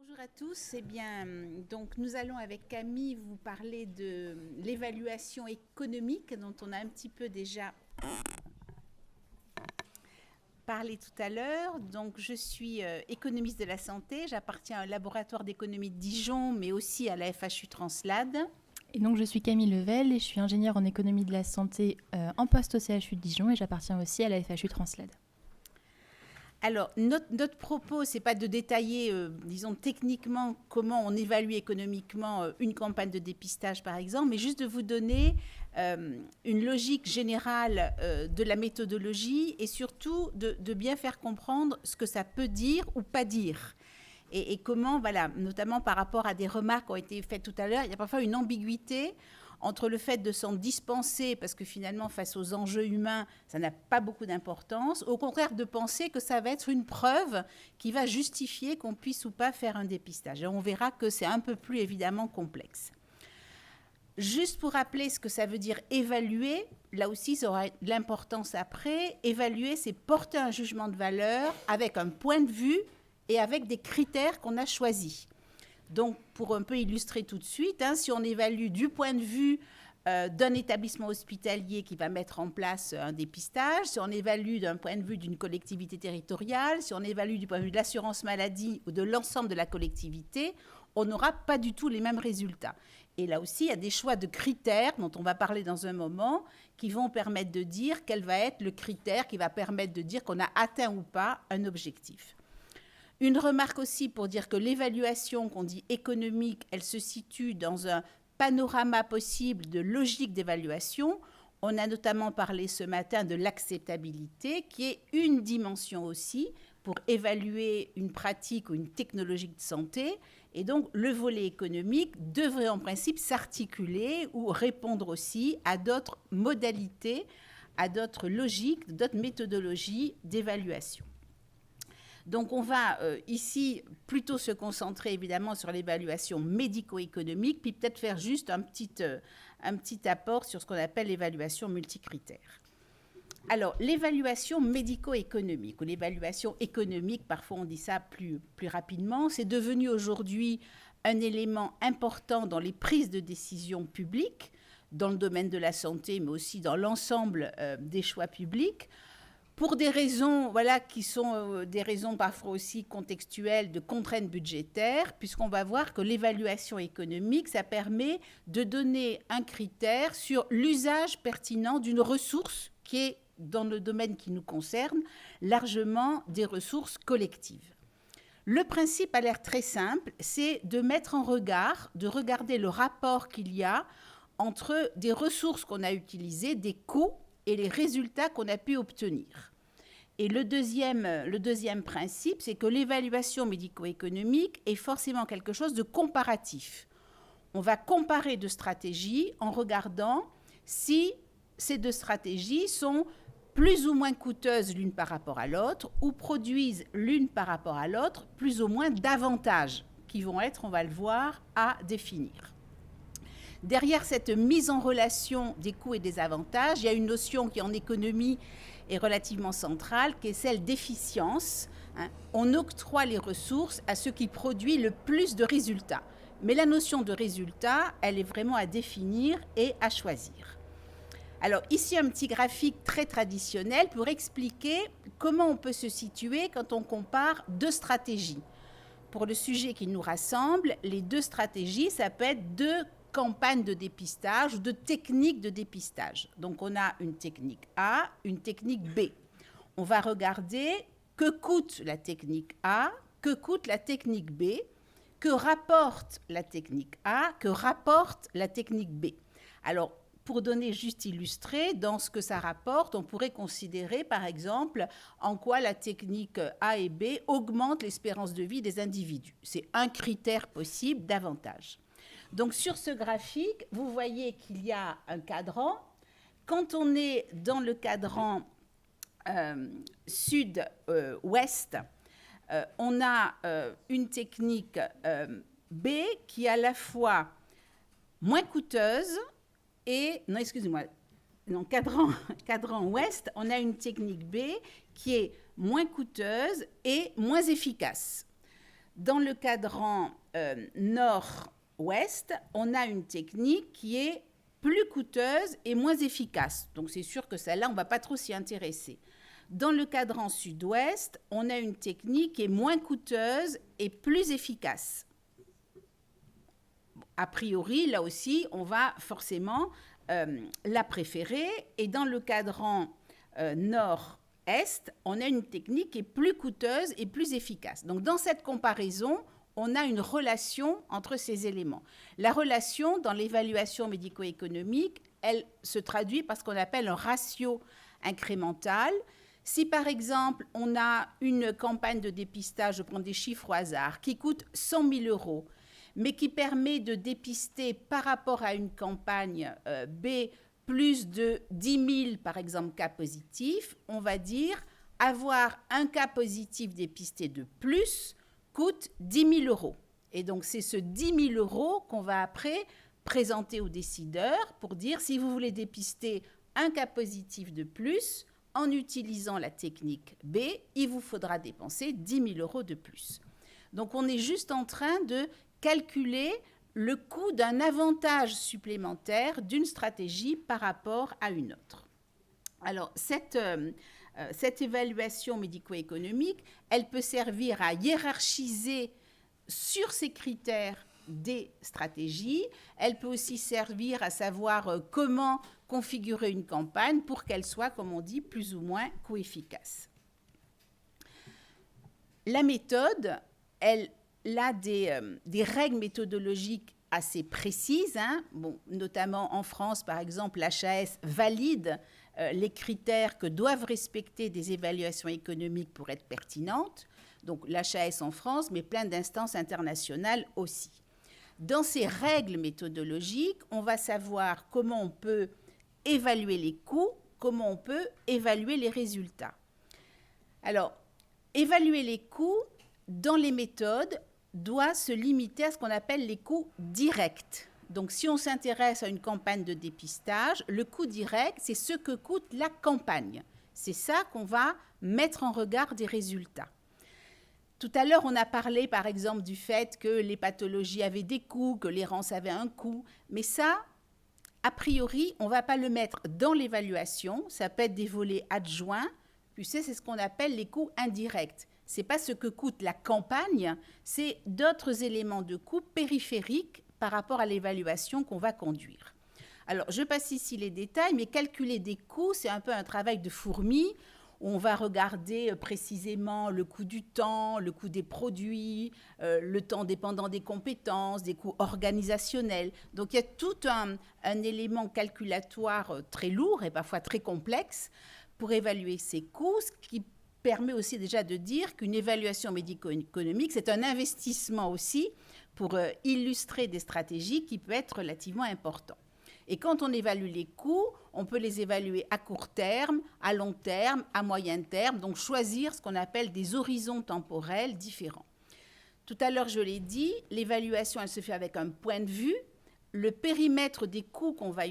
Bonjour à tous. Eh bien, donc nous allons avec Camille vous parler de l'évaluation économique dont on a un petit peu déjà parlé tout à l'heure. Donc, je suis économiste de la santé. J'appartiens à un laboratoire d'économie de Dijon, mais aussi à la FHU Translade. Et donc, je suis Camille Level et je suis ingénieure en économie de la santé en poste au CHU de Dijon et j'appartiens aussi à la FHU Translade. Alors, notre propos, ce n'est pas de détailler, disons, techniquement comment on évalue économiquement une campagne de dépistage, par exemple, mais juste de vous donner une logique générale de la méthodologie et surtout de bien faire comprendre ce que ça peut dire ou pas dire. Et comment, voilà, notamment par rapport à des remarques qui ont été faites tout à l'heure, il y a parfois une ambiguïté entre le fait de s'en dispenser, parce que finalement, face aux enjeux humains, ça n'a pas beaucoup d'importance, au contraire de penser que ça va être une preuve qui va justifier qu'on puisse ou pas faire un dépistage. Et on verra que c'est un peu plus évidemment complexe. Juste pour rappeler ce que ça veut dire évaluer, là aussi ça aura de l'importance après. Évaluer, c'est porter un jugement de valeur avec un point de vue et avec des critères qu'on a choisis. Donc, pour un peu illustrer tout de suite, si on évalue du point de vue d'un établissement hospitalier qui va mettre en place un dépistage, si on évalue d'un point de vue d'une collectivité territoriale, si on évalue du point de vue de l'assurance maladie ou de l'ensemble de la collectivité, on n'aura pas du tout les mêmes résultats. Et là aussi, il y a des choix de critères dont on va parler dans un moment qui vont permettre de dire quel va être le critère qui va permettre de dire qu'on a atteint ou pas un objectif. Une remarque aussi pour dire que l'évaluation qu'on dit économique, elle se situe dans un panorama possible de logique d'évaluation. On a notamment parlé ce matin de l'acceptabilité, qui est une dimension aussi pour évaluer une pratique ou une technologie de santé. Et donc, le volet économique devrait en principe s'articuler ou répondre aussi à d'autres modalités, à d'autres logiques, d'autres méthodologies d'évaluation. Donc, on va ici plutôt se concentrer évidemment sur l'évaluation médico-économique, puis peut-être faire juste un petit apport sur ce qu'on appelle l'évaluation multicritère. Alors, l'évaluation médico-économique ou l'évaluation économique, parfois on dit ça plus rapidement, c'est devenu aujourd'hui un élément important dans les prises de décision publiques, dans le domaine de la santé, mais aussi dans l'ensemble des choix publics, pour des raisons qui sont des raisons parfois aussi contextuelles de contraintes budgétaires, puisqu'on va voir que l'évaluation économique, ça permet de donner un critère sur l'usage pertinent d'une ressource qui est, dans le domaine qui nous concerne, largement des ressources collectives. Le principe a l'air très simple, c'est de mettre en regard, de regarder le rapport qu'il y a entre des ressources qu'on a utilisées, des coûts, et les résultats qu'on a pu obtenir. Et le deuxième principe, c'est que l'évaluation médico-économique est forcément quelque chose de comparatif. On va comparer deux stratégies en regardant si ces deux stratégies sont plus ou moins coûteuses l'une par rapport à l'autre ou produisent l'une par rapport à l'autre plus ou moins d'avantages qui vont être, on va le voir, à définir. Derrière cette mise en relation des coûts et des avantages, il y a une notion qui en économie est relativement centrale, qui est celle d'efficience. On octroie les ressources à ce qui produit le plus de résultats. Mais la notion de résultat, elle est vraiment à définir et à choisir. Alors ici, un petit graphique très traditionnel pour expliquer comment on peut se situer quand on compare deux stratégies. Pour le sujet qui nous rassemble, les deux stratégies, ça peut être deux campagne de dépistage ou de technique de dépistage. Donc, on a une technique A, une technique B. On va regarder que coûte la technique A, que coûte la technique B, que rapporte la technique A, que rapporte la technique B. Alors, pour donner juste illustré, dans ce que ça rapporte, on pourrait considérer, par exemple, en quoi la technique A et B augmente l'espérance de vie des individus. C'est un critère possible d'avantage. Donc, sur ce graphique, vous voyez qu'il y a un cadran. Quand on est dans le cadran sud-ouest, on a une technique B qui est à la fois moins coûteuse et... Non, excusez-moi. Non, cadran ouest, on a une technique B qui est moins coûteuse et moins efficace. Dans le cadran nord-ouest, on a une technique qui est plus coûteuse et moins efficace. Donc c'est sûr que celle-là, on ne va pas trop s'y intéresser. Dans le cadran sud-ouest, on a une technique qui est moins coûteuse et plus efficace. A priori, là aussi, on va forcément la préférer. Et dans le cadran nord-est, on a une technique qui est plus coûteuse et plus efficace. Donc dans cette comparaison, on a une relation entre ces éléments. La relation, dans l'évaluation médico-économique, elle se traduit par ce qu'on appelle un ratio incrémental. Si, par exemple, on a une campagne de dépistage, je prends des chiffres au hasard, qui coûte 100 000 €, mais qui permet de dépister par rapport à une campagne B plus de 10 000, par exemple, cas positifs, on va dire avoir un cas positif dépisté de plus coûte 10 000 €. Et donc, c'est ce 10 000 € qu'on va après présenter aux décideurs pour dire si vous voulez dépister un cas positif de plus, en utilisant la technique B, il vous faudra dépenser 10 000 € de plus. Donc, on est juste en train de calculer le coût d'un avantage supplémentaire d'une stratégie par rapport à une autre. Alors, cette évaluation médico-économique, elle peut servir à hiérarchiser sur ces critères des stratégies. Elle peut aussi servir à savoir comment configurer une campagne pour qu'elle soit, comme on dit, plus ou moins coefficace. La méthode, elle a des règles méthodologiques assez précises. Bon, notamment en France, par exemple, l'HAS valide les critères que doivent respecter des évaluations économiques pour être pertinentes. Donc l'HAS en France, mais plein d'instances internationales aussi. Dans ces règles méthodologiques, on va savoir comment on peut évaluer les coûts, comment on peut évaluer les résultats. Alors, évaluer les coûts dans les méthodes doit se limiter à ce qu'on appelle les coûts directs. Donc, si on s'intéresse à une campagne de dépistage, le coût direct, c'est ce que coûte la campagne. C'est ça qu'on va mettre en regard des résultats. Tout à l'heure, on a parlé, par exemple, du fait que les pathologies avaient des coûts, que l'errance avait un coût. Mais ça, a priori, on ne va pas le mettre dans l'évaluation. Ça peut être des volets adjoints. Puis c'est ce qu'on appelle les coûts indirects. Ce n'est pas ce que coûte la campagne, c'est d'autres éléments de coûts périphériques par rapport à l'évaluation qu'on va conduire. Alors, je passe ici les détails, mais calculer des coûts, c'est un peu un travail de fourmi. On va regarder précisément le coût du temps, le coût des produits, le temps dépendant des compétences, des coûts organisationnels. Donc, il y a tout un élément calculatoire très lourd et parfois très complexe pour évaluer ces coûts, ce qui permet aussi déjà de dire qu'une évaluation médico-économique, c'est un investissement aussi pour illustrer des stratégies qui peut être relativement important. Et quand on évalue les coûts, on peut les évaluer à court terme, à long terme, à moyen terme, donc choisir ce qu'on appelle des horizons temporels différents. Tout à l'heure, je l'ai dit, l'évaluation, elle se fait avec un point de vue. Le périmètre des coûts qu'on va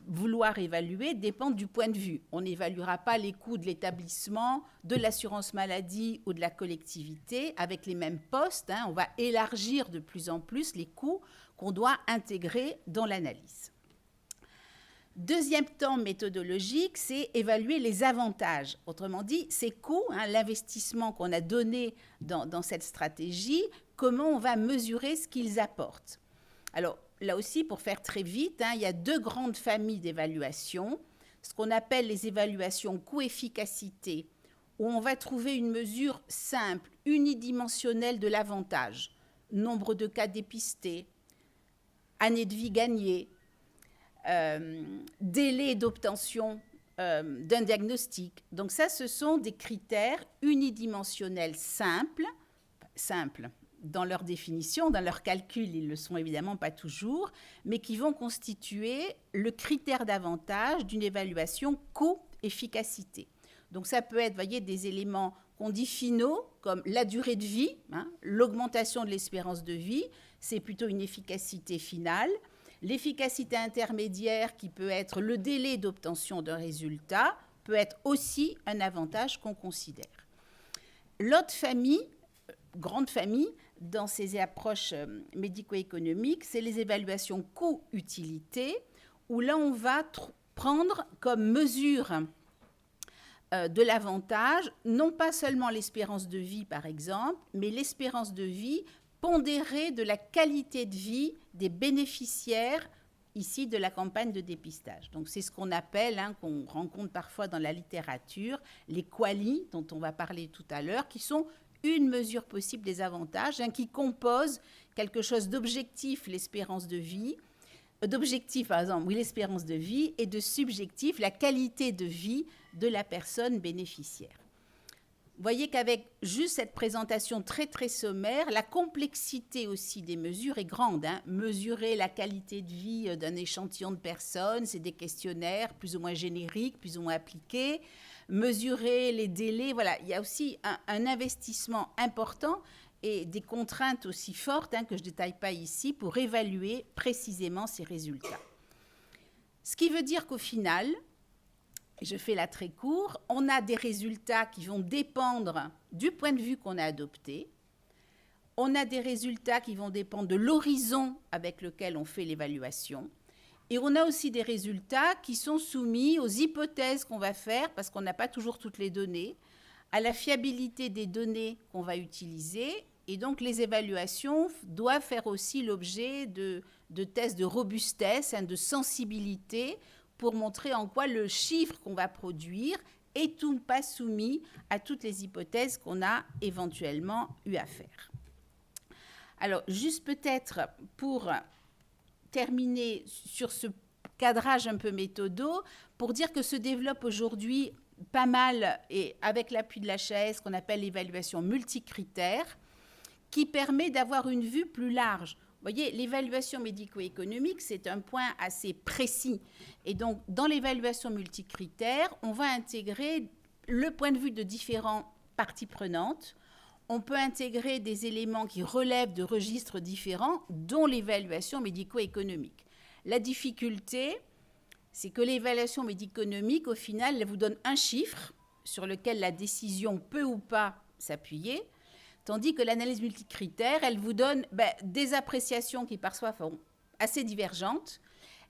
vouloir évaluer dépend du point de vue. On n'évaluera pas les coûts de l'établissement, de l'assurance maladie ou de la collectivité avec les mêmes postes. On va élargir de plus en plus les coûts qu'on doit intégrer dans l'analyse. Deuxième temps méthodologique, c'est évaluer les avantages. Autrement dit, ces coûts, l'investissement qu'on a donné dans cette stratégie, comment on va mesurer ce qu'ils apportent. Alors, là aussi, pour faire très vite, il y a deux grandes familles d'évaluations, ce qu'on appelle les évaluations coût-efficacité, où on va trouver une mesure simple, unidimensionnelle de l'avantage, nombre de cas dépistés, année de vie gagnée, délai d'obtention d'un diagnostic. Donc ça, ce sont des critères unidimensionnels simples dans leur définition, dans leur calcul, ils ne le sont évidemment pas toujours, mais qui vont constituer le critère d'avantage d'une évaluation coût-efficacité. Donc ça peut être, voyez, des éléments qu'on dit finaux, comme la durée de vie, l'augmentation de l'espérance de vie, c'est plutôt une efficacité finale. L'efficacité intermédiaire, qui peut être le délai d'obtention d'un résultat, peut être aussi un avantage qu'on considère. L'autre famille, grande famille dans ces approches médico-économiques, c'est les évaluations coût-utilité, où là, on va prendre comme mesure de l'avantage, non pas seulement l'espérance de vie, par exemple, mais l'espérance de vie pondérée de la qualité de vie des bénéficiaires ici de la campagne de dépistage. Donc c'est ce qu'on appelle, qu'on rencontre parfois dans la littérature, les QALY, dont on va parler tout à l'heure, qui sont une mesure possible des avantages, qui compose quelque chose d'objectif, l'espérance de vie, d'objectif, par exemple, oui, l'espérance de vie, et de subjectif, la qualité de vie de la personne bénéficiaire. Vous voyez qu'avec juste cette présentation très, très sommaire, la complexité aussi des mesures est grande. Mesurer la qualité de vie d'un échantillon de personnes, c'est des questionnaires plus ou moins génériques, plus ou moins appliqués. Mesurer les délais, voilà, il y a aussi un investissement important et des contraintes aussi fortes que je ne détaille pas ici pour évaluer précisément ces résultats. Ce qui veut dire qu'au final, je fais là très court, on a des résultats qui vont dépendre du point de vue qu'on a adopté. On a des résultats qui vont dépendre de l'horizon avec lequel on fait l'évaluation. Et on a aussi des résultats qui sont soumis aux hypothèses qu'on va faire, parce qu'on n'a pas toujours toutes les données, à la fiabilité des données qu'on va utiliser. Et donc, les évaluations doivent faire aussi l'objet de tests de robustesse, de sensibilité, pour montrer en quoi le chiffre qu'on va produire est ou pas soumis à toutes les hypothèses qu'on a éventuellement eu à faire. Alors, juste peut-être pour terminer sur ce cadrage un peu méthodo, pour dire que se développe aujourd'hui pas mal, et avec l'appui de l'HAS, qu'on appelle l'évaluation multicritère, qui permet d'avoir une vue plus large. Vous voyez, l'évaluation médico-économique, c'est un point assez précis. Et donc, dans l'évaluation multicritère, on va intégrer le point de vue de différentes parties prenantes. On peut intégrer des éléments qui relèvent de registres différents, dont l'évaluation médico-économique. La difficulté, c'est que l'évaluation médico-économique, au final, elle vous donne un chiffre sur lequel la décision peut ou pas s'appuyer, tandis que l'analyse multicritère, elle vous donne des appréciations qui parfois sont assez divergentes.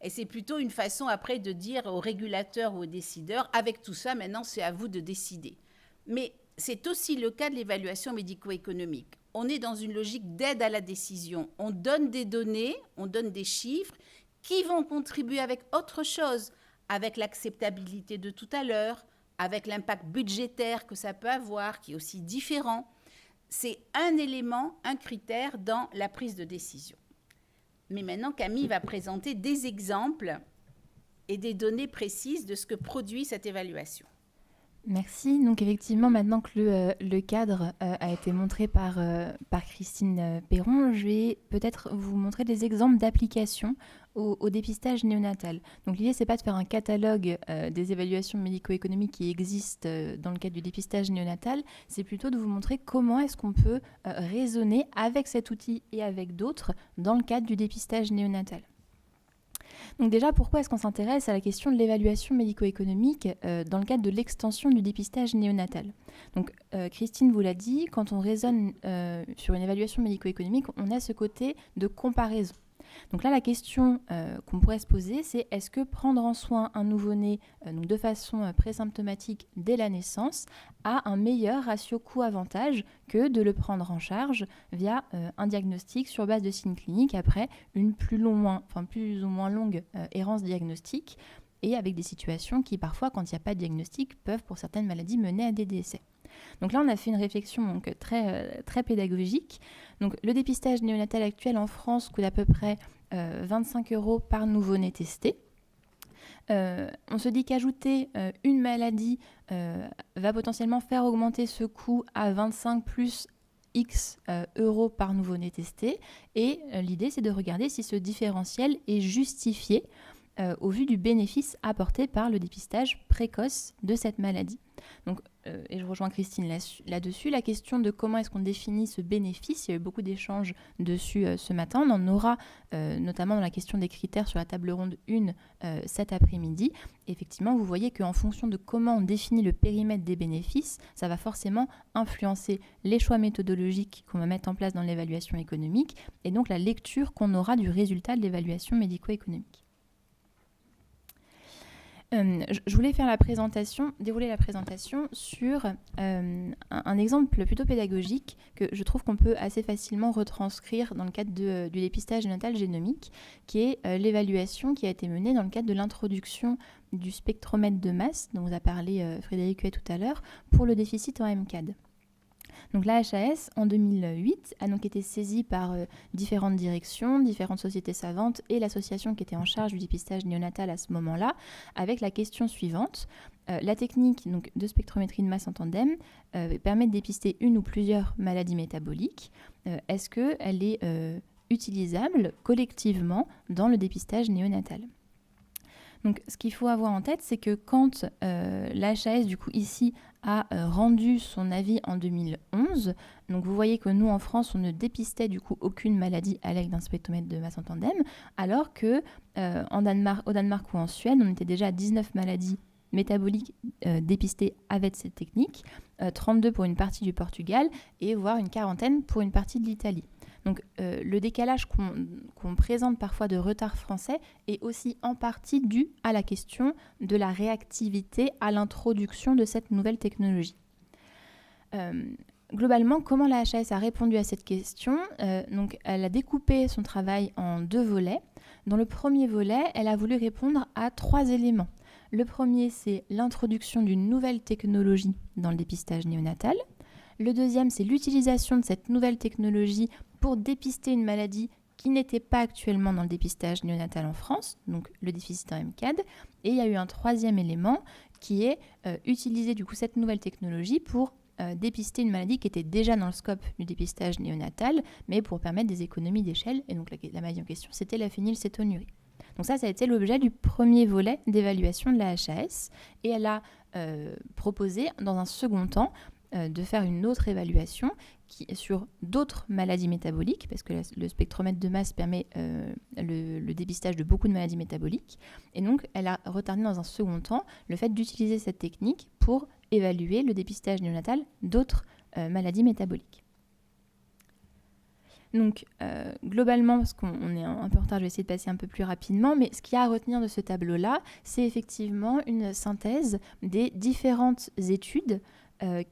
Et c'est plutôt une façon après de dire aux régulateurs ou aux décideurs, avec tout ça, maintenant, c'est à vous de décider. Mais c'est aussi le cas de l'évaluation médico-économique. On est dans une logique d'aide à la décision. On donne des données, on donne des chiffres qui vont contribuer avec autre chose, avec l'acceptabilité de tout à l'heure, avec l'impact budgétaire que ça peut avoir, qui est aussi différent. C'est un élément, un critère dans la prise de décision. Mais maintenant, Camille va présenter des exemples et des données précises de ce que produit cette évaluation. Merci. Donc effectivement, maintenant que le cadre a été montré par Christine Perron, je vais peut-être vous montrer des exemples d'applications au dépistage néonatal. Donc l'idée, c'est pas de faire un catalogue des évaluations médico-économiques qui existent dans le cadre du dépistage néonatal, c'est plutôt de vous montrer comment est-ce qu'on peut raisonner avec cet outil et avec d'autres dans le cadre du dépistage néonatal. Donc déjà, pourquoi est-ce qu'on s'intéresse à la question de l'évaluation médico-économique dans le cadre de l'extension du dépistage néonatal ? Donc Christine vous l'a dit, quand on raisonne sur une évaluation médico-économique, on a ce côté de comparaison. Donc là, la question qu'on pourrait se poser, c'est est-ce que prendre en soin un nouveau-né donc de façon présymptomatique dès la naissance a un meilleur ratio coût-avantage que de le prendre en charge via un diagnostic sur base de signes cliniques après une plus ou moins longue errance diagnostique et avec des situations qui parfois, quand il n'y a pas de diagnostic, peuvent pour certaines maladies mener à des décès. Donc là, on a fait une réflexion donc, très pédagogique. Donc, le dépistage néonatal actuel en France coûte à peu près 25 € par nouveau-né testé. On se dit qu'ajouter une maladie va potentiellement faire augmenter ce coût à 25 plus X euros par nouveau-né testé. Et l'idée, c'est de regarder si ce différentiel est justifié au vu du bénéfice apporté par le dépistage précoce de cette maladie. Donc, et je rejoins Christine là-dessus, la question de comment est-ce qu'on définit ce bénéfice, il y a eu beaucoup d'échanges dessus ce matin, on en aura notamment dans la question des critères sur la table ronde 1 cet après-midi. Effectivement, vous voyez qu'en fonction de comment on définit le périmètre des bénéfices, ça va forcément influencer les choix méthodologiques qu'on va mettre en place dans l'évaluation économique et donc la lecture qu'on aura du résultat de l'évaluation médico-économique. Je voulais dérouler la présentation sur un exemple plutôt pédagogique que je trouve qu'on peut assez facilement retranscrire dans le cadre du dépistage néonatal génomique, qui est l'évaluation qui a été menée dans le cadre de l'introduction du spectromètre de masse, dont vous a parlé Frédéric Huet tout à l'heure, pour le déficit en MCAD. Donc la HAS, en 2008, a donc été saisie par différentes directions, différentes sociétés savantes et l'association qui était en charge du dépistage néonatal à ce moment-là, avec la question suivante. La technique donc, de spectrométrie de masse en tandem permet de dépister une ou plusieurs maladies métaboliques. Est-ce qu'elle est utilisable collectivement dans le dépistage néonatal ? Donc, ce qu'il faut avoir en tête, c'est que quand l'HAS, du coup, ici, a rendu son avis en 2011, donc vous voyez que nous, en France, on ne dépistait, du coup, aucune maladie à l'aide d'un spectromètre de masse en tandem, alors que au Danemark ou en Suède, on était déjà à 19 maladies métaboliques dépistées avec cette technique, 32 pour une partie du Portugal et voire une quarantaine pour une partie de l'Italie. Donc le décalage qu'on présente parfois de retard français est aussi en partie dû à la question de la réactivité à l'introduction de cette nouvelle technologie. Globalement, comment la HAS a répondu à cette question ? Donc, elle a découpé son travail en 2 volets. Dans le premier volet, elle a voulu répondre à 3 éléments. Le premier, c'est l'introduction d'une nouvelle technologie dans le dépistage néonatal. Le deuxième, c'est l'utilisation de cette nouvelle technologie pour dépister une maladie qui n'était pas actuellement dans le dépistage néonatal en France, donc le déficit en MCAD. Et il y a eu un 3e élément qui est utiliser du coup cette nouvelle technologie pour dépister une maladie qui était déjà dans le scope du dépistage néonatal, mais pour permettre des économies d'échelle. Et donc la maladie en question, c'était la phénylcétonurie. Donc ça a été l'objet du premier volet d'évaluation de la HAS. Et elle a proposé, dans un second temps, de faire une autre évaluation qui est sur d'autres maladies métaboliques, parce que le spectromètre de masse permet le dépistage de beaucoup de maladies métaboliques. Et donc, elle a retardé dans un second temps le fait d'utiliser cette technique pour évaluer le dépistage néonatal d'autres maladies métaboliques. Donc, globalement, parce qu'on est un peu en retard, je vais essayer de passer un peu plus rapidement, mais ce qu'il y a à retenir de ce tableau-là, c'est effectivement une synthèse des différentes études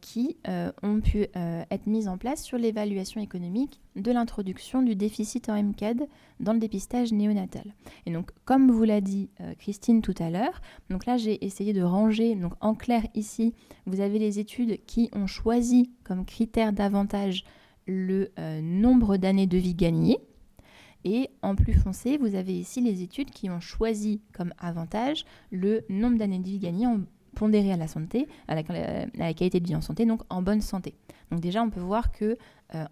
qui ont pu être mises en place sur l'évaluation économique de l'introduction du déficit en MCAD dans le dépistage néonatal. Et donc, comme vous l'a dit Christine tout à l'heure, donc là j'ai essayé de ranger, donc en clair ici, vous avez les études qui ont choisi comme critère d'avantage le nombre d'années de vie gagnées. Et en plus foncé, vous avez ici les études qui ont choisi comme avantage le nombre d'années de vie gagnées pondéré à la santé, à la qualité de vie en santé, donc en bonne santé. Donc déjà, on peut voir que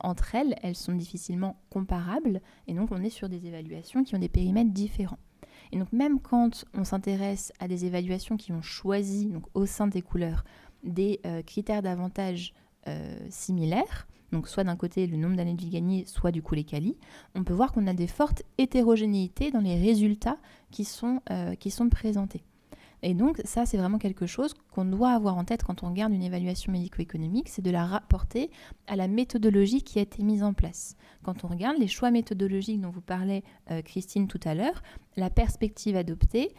entre elles sont difficilement comparables, et donc on est sur des évaluations qui ont des périmètres différents. Et donc même quand on s'intéresse à des évaluations qui ont choisi, donc au sein des couleurs, des critères d'avantage similaires, donc soit d'un côté le nombre d'années de vie gagnées, soit du coup les qualis, on peut voir qu'on a des fortes hétérogénéités dans les résultats qui sont présentés. Et donc ça, c'est vraiment quelque chose qu'on doit avoir en tête quand on regarde une évaluation médico-économique, c'est de la rapporter à la méthodologie qui a été mise en place. Quand on regarde les choix méthodologiques dont vous parlait Christine tout à l'heure, la perspective adoptée,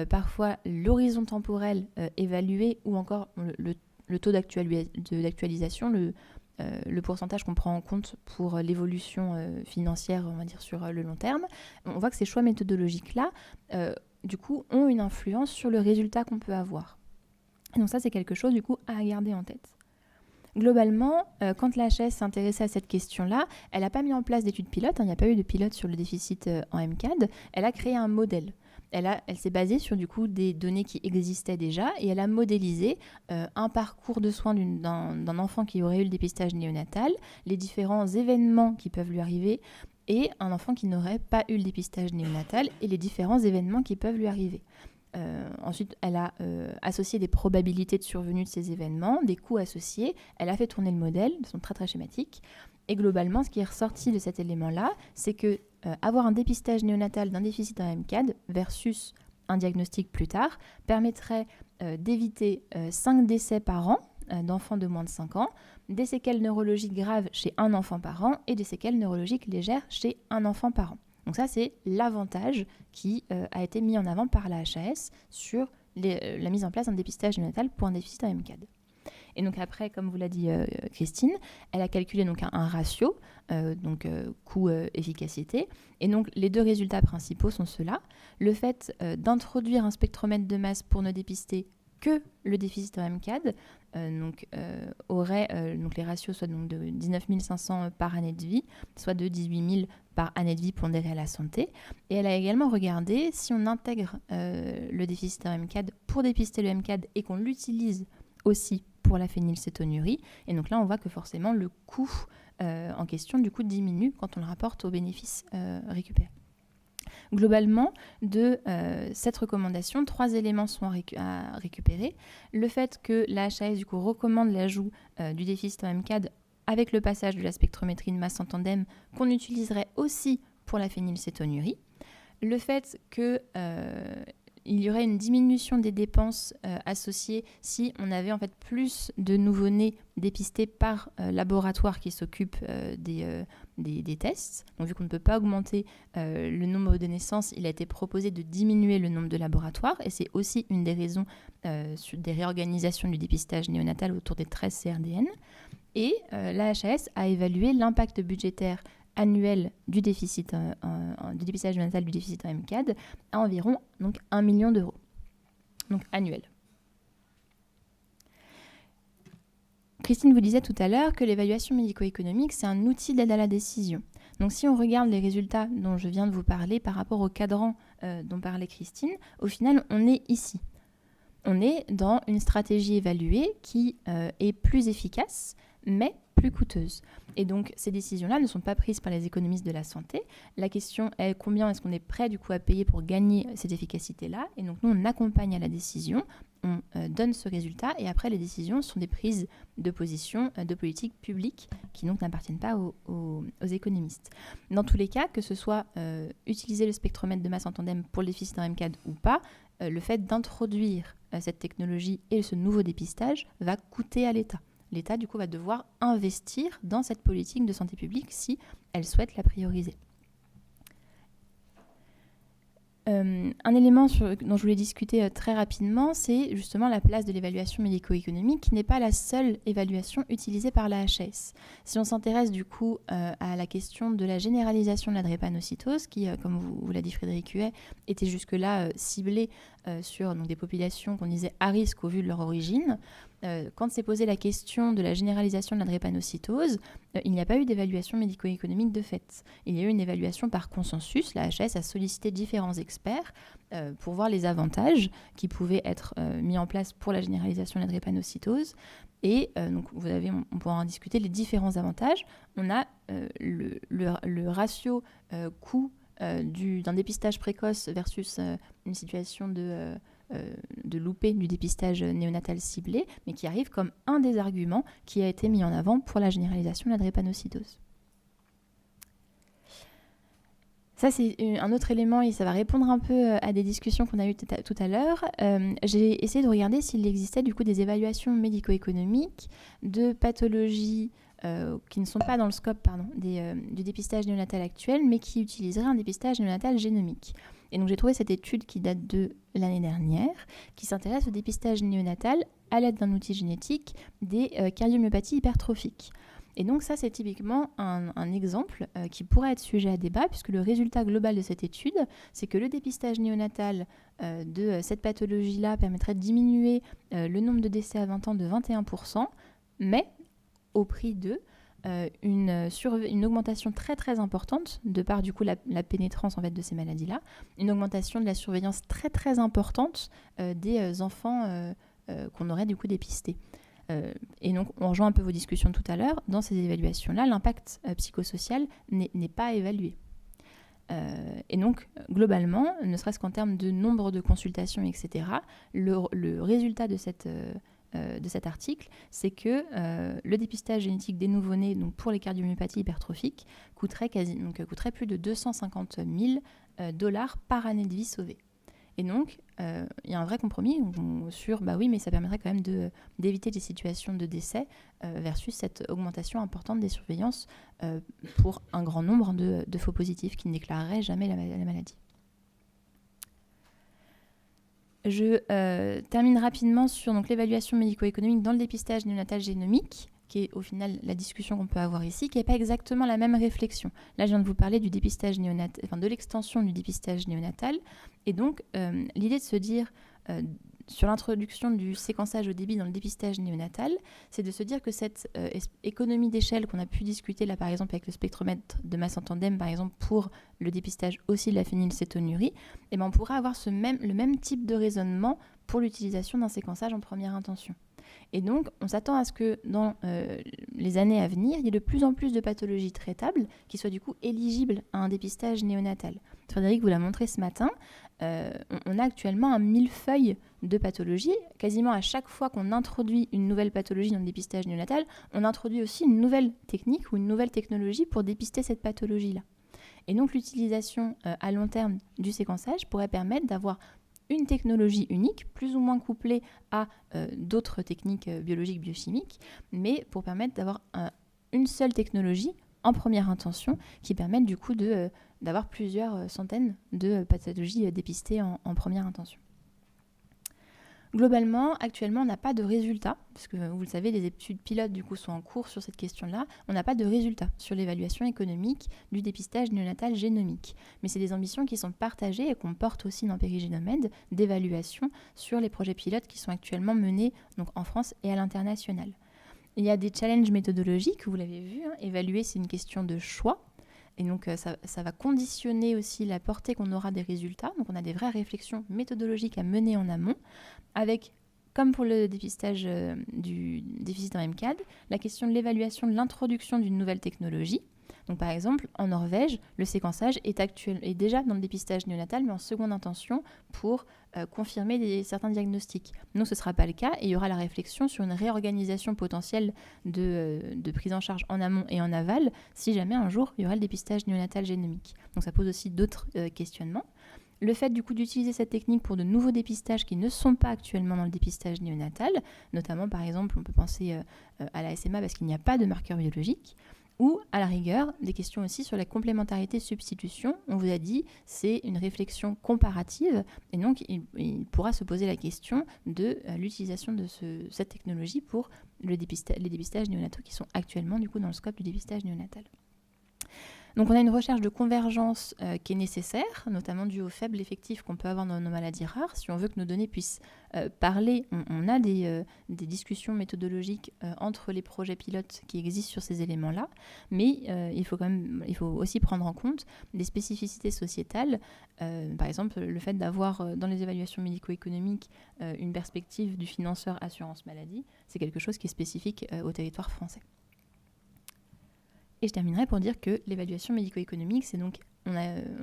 parfois l'horizon temporel évalué ou encore le taux d'actualisation, le pourcentage qu'on prend en compte pour l'évolution financière, on va dire, sur le long terme, on voit que ces choix méthodologiques-là du coup, ont une influence sur le résultat qu'on peut avoir. Et donc ça, c'est quelque chose, du coup, à garder en tête. Globalement, quand la HAS s'intéressait à cette question-là, elle n'a pas mis en place d'études pilotes, il n'y a pas eu de pilote sur le déficit en MCAD, elle a créé un modèle. Elle s'est basée sur, du coup, des données qui existaient déjà, et elle a modélisé un parcours de soins d'un enfant qui aurait eu le dépistage néonatal, les différents événements qui peuvent lui arriver, et un enfant qui n'aurait pas eu le dépistage néonatal et les différents événements qui peuvent lui arriver. Ensuite, elle a associé des probabilités de survenue de ces événements, des coûts associés. Elle a fait tourner le modèle, de façon très très schématique. Et globalement, ce qui est ressorti de cet élément-là, c'est que avoir un dépistage néonatal d'un déficit en MCAD versus un diagnostic plus tard permettrait d'éviter 5 décès par an d'enfants de moins de 5 ans, des séquelles neurologiques graves chez un enfant par an et des séquelles neurologiques légères chez un enfant par an. Donc ça, c'est l'avantage qui a été mis en avant par la HAS sur la mise en place d'un dépistage néonatal pour un déficit en MCAD. Et donc après, comme vous l'a dit Christine, elle a calculé donc un ratio, coût-efficacité. Et donc les deux résultats principaux sont ceux-là. Le fait d'introduire un spectromètre de masse pour ne dépister que le déficit en MCAD aurait donc les ratios soit donc de 19 500 par année de vie, soit de 18 000 par année de vie pondérée à la santé. Et elle a également regardé si on intègre le déficit en MCAD pour dépister le MCAD et qu'on l'utilise aussi pour la phénylcétonurie. Et donc là, on voit que forcément le coût en question du coup diminue quand on le rapporte aux bénéfices récupérés. Globalement, de cette recommandation, 3 éléments sont à récupérer. Le fait que la HAS du coup recommande l'ajout du déficit en MCAD avec le passage de la spectrométrie de masse en tandem qu'on utiliserait aussi pour la phénylcétonurie. Le fait que il y aurait une diminution des dépenses associées si on avait en fait plus de nouveau-nés dépistés par laboratoire qui s'occupe des tests. Donc vu qu'on ne peut pas augmenter le nombre de naissances, il a été proposé de diminuer le nombre de laboratoires et c'est aussi une des raisons des réorganisations du dépistage néonatal autour des 13 CRDN. Et la HAS a évalué l'impact budgétaire annuel du déficit du dépistage néonatal du déficit en MCAD à environ donc 1 million d'euros, donc annuel. Christine vous disait tout à l'heure que l'évaluation médico-économique, c'est un outil d'aide à la décision. Donc si on regarde les résultats dont je viens de vous parler par rapport au cadran dont parlait Christine, au final, on est ici. On est dans une stratégie évaluée qui est plus efficace, mais plus coûteuse. Et donc, ces décisions-là ne sont pas prises par les économistes de la santé. La question est combien est-ce qu'on est prêt du coup à payer pour gagner cette efficacité-là. Et donc, nous, on accompagne à la décision, on donne ce résultat et après, les décisions sont des prises de position de politique publique qui donc n'appartiennent pas aux économistes. Dans tous les cas, que ce soit utiliser le spectromètre de masse en tandem pour le déficit en MCAD ou pas, le fait d'introduire cette technologie et ce nouveau dépistage va coûter à l'État. L'État, du coup, va devoir investir dans cette politique de santé publique si elle souhaite la prioriser. Un élément dont je voulais discuter très rapidement, c'est justement la place de l'évaluation médico-économique, qui n'est pas la seule évaluation utilisée par la HAS. Si on s'intéresse du coup à la question de la généralisation de la drépanocytose, qui, comme vous l'a dit Frédéric Huet, était jusque-là ciblée sur donc, des populations qu'on disait à risque au vu de leur origine, quand s'est posée la question de la généralisation de la drépanocytose, il n'y a pas eu d'évaluation médico-économique de fait. Il y a eu une évaluation par consensus. La HAS a sollicité différents experts pour voir les avantages qui pouvaient être mis en place pour la généralisation de la drépanocytose. Et donc, on pourra en discuter les différents avantages. On a le ratio coût d'un dépistage précoce versus une situation de loupé du dépistage néonatal ciblé, mais qui arrive comme un des arguments qui a été mis en avant pour la généralisation de la drépanocytose. Ça, c'est un autre élément et ça va répondre un peu à des discussions qu'on a eues tout à l'heure. J'ai essayé de regarder s'il existait du coup des évaluations médico-économiques de pathologies qui ne sont pas dans le scope du dépistage néonatal actuel, mais qui utiliseraient un dépistage néonatal génomique. Et donc j'ai trouvé cette étude qui date de l'année dernière, qui s'intéresse au dépistage néonatal à l'aide d'un outil génétique des cardiomyopathies hypertrophiques. Et donc ça, c'est typiquement un exemple qui pourrait être sujet à débat, puisque le résultat global de cette étude, c'est que le dépistage néonatal de cette pathologie-là permettrait de diminuer le nombre de décès à 20 ans de 21%, mais au prix de une augmentation très très importante de par du coup la pénétrance en fait de ces maladies-là, une augmentation de la surveillance très très importante des enfants qu'on aurait du coup dépistés. Et donc, on rejoint un peu vos discussions tout à l'heure. Dans ces évaluations-là, l'impact psychosocial n'est pas évalué. Et donc, globalement, ne serait-ce qu'en termes de nombre de consultations, etc., le résultat de cet article, c'est que le dépistage génétique des nouveau-nés, donc pour les cardiomyopathies hypertrophiques, coûterait plus de 250 000 $ par année de vie sauvée. Et donc, il y a un vrai compromis sur, oui, mais ça permettrait quand même d'éviter des situations de décès versus cette augmentation importante des surveillances pour un grand nombre de faux positifs qui ne déclareraient jamais la maladie. Je termine rapidement sur l'évaluation médico-économique dans le dépistage néonatal génomique, qui est au final la discussion qu'on peut avoir ici, qui n'est pas exactement la même réflexion. Là, je viens de vous parler du dépistage néonatal, de l'extension du dépistage néonatal. Et donc, l'idée de se dire, sur l'introduction du séquençage au débit dans le dépistage néonatal, c'est de se dire que cette économie d'échelle qu'on a pu discuter là, par exemple, avec le spectromètre de masse en tandem, par exemple, pour le dépistage aussi de la phénylcétonurie, on pourra avoir le même type de raisonnement pour l'utilisation d'un séquençage en première intention. Et donc, on s'attend à ce que dans les années à venir, il y ait de plus en plus de pathologies traitables qui soient du coup éligibles à un dépistage néonatal. Frédéric vous l'a montré ce matin, on a actuellement un millefeuille de pathologies. Quasiment à chaque fois qu'on introduit une nouvelle pathologie dans le dépistage néonatal, on introduit aussi une nouvelle technique ou une nouvelle technologie pour dépister cette pathologie-là. Et donc, l'utilisation à long terme du séquençage pourrait permettre d'avoir une technologie unique, plus ou moins couplée à d'autres techniques biologiques, biochimiques, mais pour permettre d'avoir une seule technologie en première intention qui permette du coup d'avoir plusieurs centaines de pathologies dépistées en première intention. Globalement, actuellement, on n'a pas de résultats, parce que vous le savez, les études pilotes du coup sont en cours sur cette question-là. On n'a pas de résultats sur l'évaluation économique du dépistage néonatal génomique. Mais c'est des ambitions qui sont partagées et qu'on porte aussi dans Périgénomède d'évaluation sur les projets pilotes qui sont actuellement menés donc, en France et à l'international. Il y a des challenges méthodologiques, vous l'avez vu, évaluer c'est une question de choix. Et donc, ça va conditionner aussi la portée qu'on aura des résultats. Donc, on a des vraies réflexions méthodologiques à mener en amont, avec, comme pour le dépistage du déficit en MCAD, la question de l'évaluation de l'introduction d'une nouvelle technologie. Donc, par exemple, en Norvège, le séquençage est déjà dans le dépistage néonatal, mais en seconde intention pour confirmer certains diagnostics. Nous, ce ne sera pas le cas et il y aura la réflexion sur une réorganisation potentielle de prise en charge en amont et en aval si jamais un jour il y aura le dépistage néonatal génomique. Donc, ça pose aussi d'autres questionnements. Le fait du coup d'utiliser cette technique pour de nouveaux dépistages qui ne sont pas actuellement dans le dépistage néonatal, notamment par exemple, on peut penser à la SMA parce qu'il n'y a pas de marqueur biologique, ou à la rigueur, des questions aussi sur la complémentarité-substitution. On vous a dit, c'est une réflexion comparative, et donc il pourra se poser la question de l'utilisation de cette technologie pour les dépistages néonataux qui sont actuellement du coup dans le scope du dépistage néonatal. Donc on a une recherche de convergence qui est nécessaire, notamment due au faible effectif qu'on peut avoir dans nos maladies rares. Si on veut que nos données puissent parler, on a des discussions méthodologiques entre les projets pilotes qui existent sur ces éléments-là, mais il faut aussi prendre en compte des spécificités sociétales. Par exemple, le fait d'avoir dans les évaluations médico-économiques une perspective du financeur assurance maladie, c'est quelque chose qui est spécifique au territoire français. Et je terminerai pour dire que l'évaluation médico-économique, c'est donc,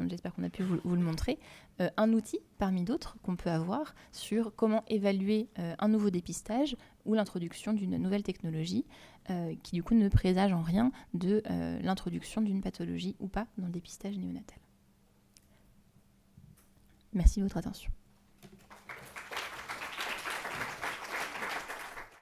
j'espère qu'on a pu vous le montrer, un outil parmi d'autres qu'on peut avoir sur comment évaluer un nouveau dépistage ou l'introduction d'une nouvelle technologie qui du coup ne présage en rien de l'introduction d'une pathologie ou pas dans le dépistage néonatal. Merci de votre attention.